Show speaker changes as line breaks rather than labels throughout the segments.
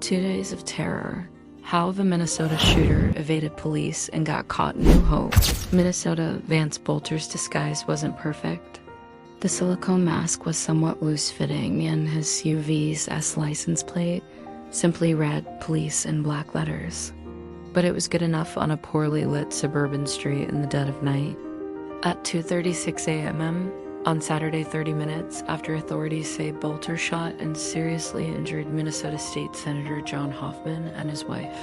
2 days of terror. How the Mennisota shooter evaded police and got caught in New Hope. Mennisota Vance Boelter's disguise wasn't perfect. The silicone mask was somewhat loose-fitting, and his SUV's S license plate simply read police in black letters. But it was good enough on a poorly lit suburban street in the dead of night. At 2:36 a.m. on Saturday, 30 minutes after authorities say Boelter shot and seriously injured Minnesota State Senator John Hoffman and his wife.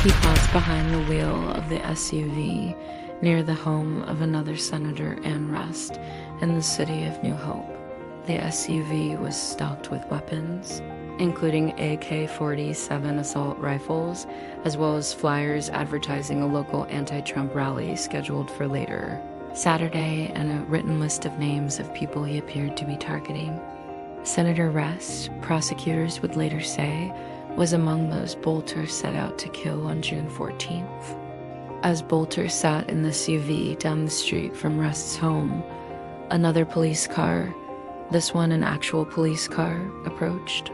He paused behind the wheel of the SUV near the home of another senator and Rest in the city of New Hope. The SUV was stocked with weapons, including AK-47 assault rifles, as well as flyers advertising a local anti-Trump rally scheduled for later Saturday, and a written list of names of people he appeared to be targeting. Senator Rest, prosecutors would later say, was among those Boelter set out to kill on June 14th. As Boelter sat in the SUV down the street from Rest's home, another police car, this one an actual police car, approached.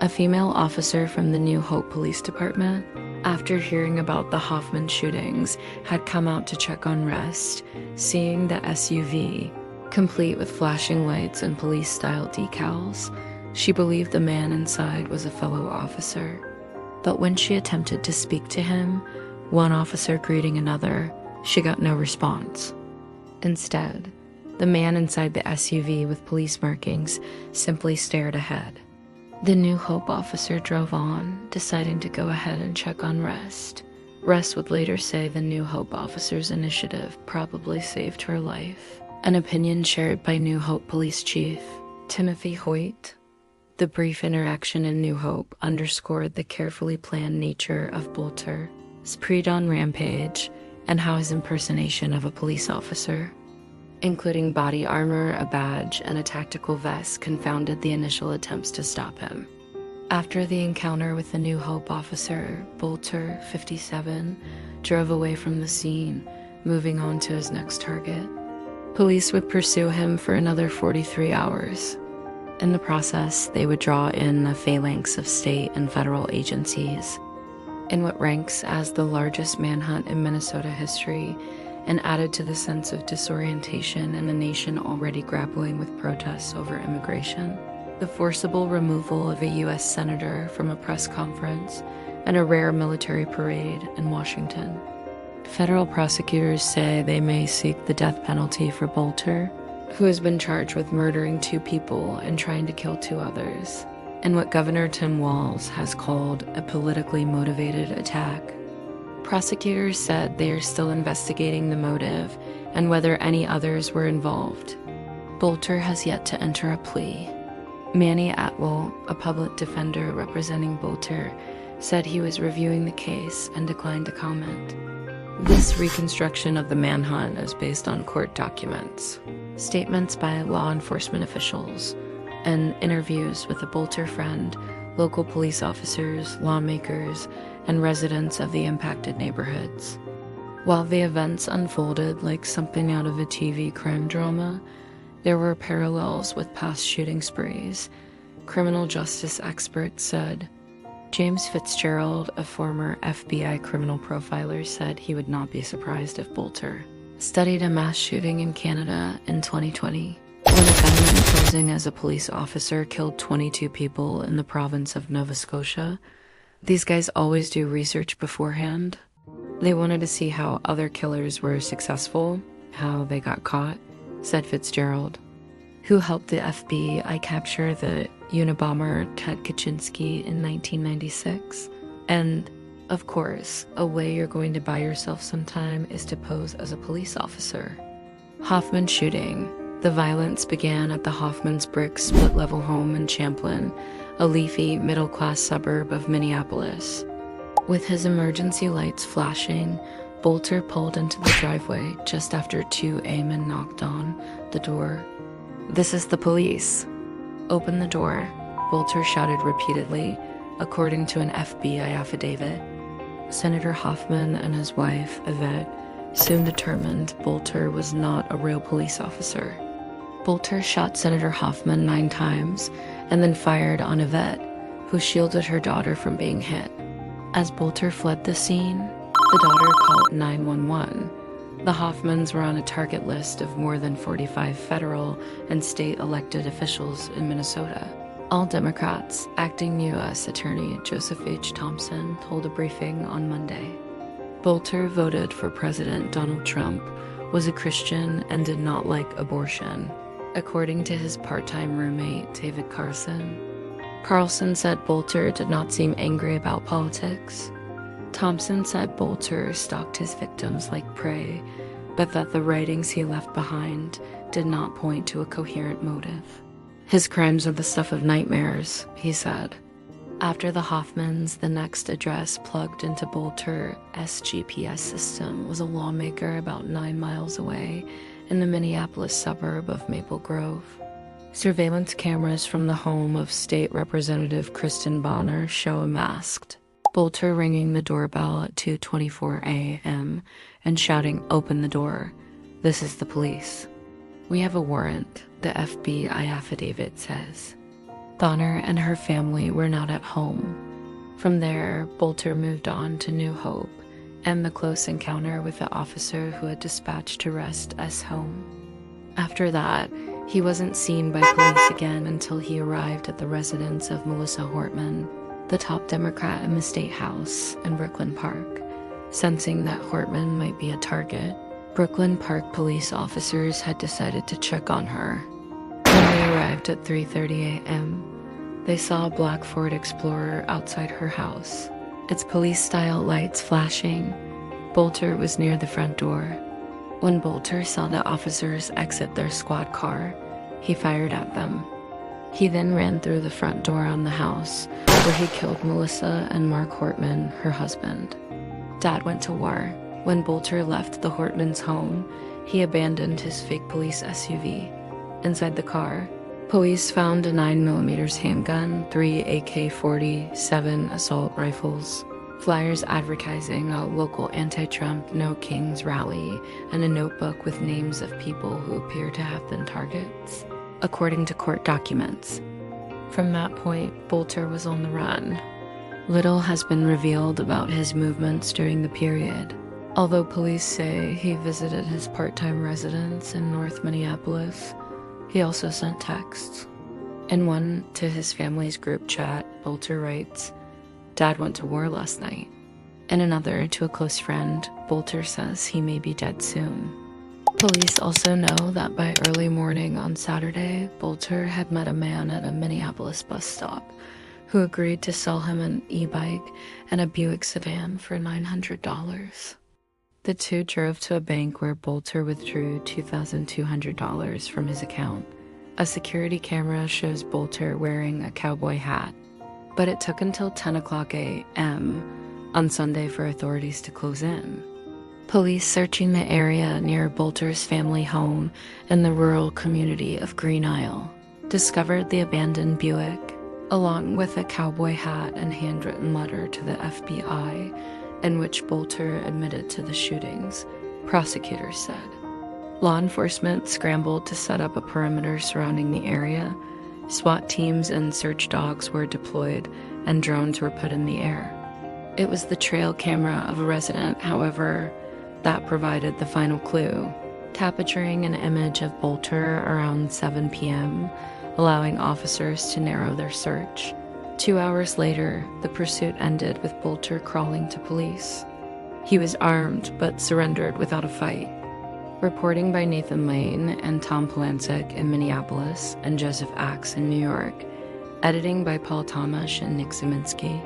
A female officer from the New Hope Police Department, after hearing about the Hoffman shootings, had come out to check on Rest, seeing the SUV, complete with flashing lights and police-style decals. She believed the man inside was a fellow officer. But when she attempted to speak to him, one officer greeting another, she got no response. Instead, the man inside the SUV with police markings simply stared ahead. The New Hope officer drove on, deciding to go ahead and check on Rest. Rest would later say the New Hope officer's initiative probably saved her life, an opinion shared by New Hope Police Chief Timothy Hoyt. The brief interaction in New Hope underscored the carefully planned nature of Boelter's pre-dawn rampage and how his impersonation of a police officer, including body armor, a badge, and a tactical vest, confounded the initial attempts to stop him. After the encounter with the New Hope officer, Boelter, 57, drove away from the scene, moving on to his next target. Police would pursue him for another 43 hours. In the process, they would draw in a phalanx of state and federal agencies, in what ranks as the largest manhunt in Minnesota history, and added to the sense of disorientation in a nation already grappling with protests over immigration. The forcible removal of a U.S. senator from a press conference and a rare military parade in Washington. Federal prosecutors say they may seek the death penalty for Boelter, who has been charged with murdering 2 people and trying to kill 2 others, in what Governor Tim Walz has called a politically motivated attack. Prosecutors said they are still investigating the motive and whether any others were involved. Boelter has yet to enter a plea. Manny Atwell, a public defender representing Boelter, said he was reviewing the case and declined to comment. This reconstruction of the manhunt is based on court documents, statements by law enforcement officials, and interviews with a Boelter friend, local police officers, lawmakers, and residents of the impacted neighborhoods. While the events unfolded like something out of a TV crime drama, there were parallels with past shooting sprees. Criminal justice experts said. James Fitzgerald, a former FBI criminal profiler, said he would not be surprised if Boelter studied a mass shooting in Canada in 2020, when a gunman posing as a police officer killed 22 people in the province of Nova Scotia. These guys always do research beforehand. They wanted to see how other killers were successful, how they got caught, said Fitzgerald, who helped the FBI capture the Unabomber Ted Kaczynski in 1996. And, of course, a way you're going to buy yourself some time is to pose as a police officer. Hoffman shooting. The violence began at the Hoffman's brick split-level home in Champlin, a leafy, middle-class suburb of Minneapolis. With his emergency lights flashing, Boelter pulled into the driveway just after 2 airmen knocked on the door. "This is the police." "Open the door," Boelter shouted repeatedly, according to an FBI affidavit. Senator Hoffman and his wife, Yvette, soon determined Boelter was not a real police officer. Boelter shot Senator Hoffman 9 times and then fired on Yvette, who shielded her daughter from being hit. As Boelter fled the scene, the daughter called 911. The Hoffmans were on a target list of more than 45 federal and state elected officials in Minnesota. All Democrats. Acting U.S. Attorney Joseph H. Thompson told a briefing on Monday. Boelter voted for President Donald Trump, was a Christian, and did not like abortion, according to his part-time roommate, David Carlson. Carlson said Boelter did not seem angry about politics. Thompson said Boelter stalked his victims like prey, but that the writings he left behind did not point to a coherent motive. His crimes are the stuff of nightmares, he said. After the Hoffmans, the next address plugged into Boelter's GPS system was a lawmaker about 9 miles away in the Minneapolis suburb of Maple Grove. Surveillance cameras from the home of State Representative Kristen Bonner show a masked Boelter ringing the doorbell at 2:24 a.m. and shouting, "Open the door. This is the police." "We have a warrant," the FBI affidavit says. Bonner and her family were not at home. From there, Boelter moved on to New Hope and the close encounter with the officer who had dispatched to rest S. home. After that, he wasn't seen by police again until he arrived at the residence of Melissa Hortman, the top Democrat in the state house in Brooklyn Park. Sensing that Hortman might be a target, Brooklyn Park police officers had decided to check on her. When they arrived at 3:30 a.m., they saw a black Ford Explorer outside her house, its police-style lights flashing. Boelter was near the front door. When Boelter saw the officers exit their squad car, he fired at them. He then ran through the front door on the house, where he killed Melissa and Mark Hortman, her husband. Dad went to war. When Boelter left the Hortmans' home, he abandoned his fake police SUV. Inside the car, police found a 9mm handgun, 3 AK-47 assault rifles, flyers advertising a local anti-Trump No Kings rally, and a notebook with names of people who appear to have been targets, according to court documents. From that point, Boelter was on the run. Little has been revealed about his movements during the period, although police say he visited his part-time residence in North Minneapolis. He also sent texts. In one to his family's group chat, Boelter writes, "Dad went to war last night." In another to a close friend, Boelter says he may be dead soon. Police also know that by early morning on Saturday, Boelter had met a man at a Minneapolis bus stop who agreed to sell him an e-bike and a Buick sedan for $900. The two drove to a bank where Boelter withdrew $2,200 from his account. A security camera shows Boelter wearing a cowboy hat, but it took until 10 o'clock a.m. on Sunday for authorities to close in. Police searching the area near Boelter's family home in the rural community of Green Isle discovered the abandoned Buick, along with a cowboy hat and handwritten letter to the FBI in which Boelter admitted to the shootings, prosecutors said. Law enforcement scrambled to set up a perimeter surrounding the area. SWAT teams and search dogs were deployed, and drones were put in the air. It was the trail camera of a resident, however, that provided the final clue, capturing an image of Boelter around 7 p.m., allowing officers to narrow their search. 2 hours later, the pursuit ended with Boelter crawling to police. He was armed but surrendered without a fight. Reporting by Nathan Lane and Tom Polancic in Minneapolis and Joseph Axe in New York. Editing by Paul Tomasz and Nick Zeminski.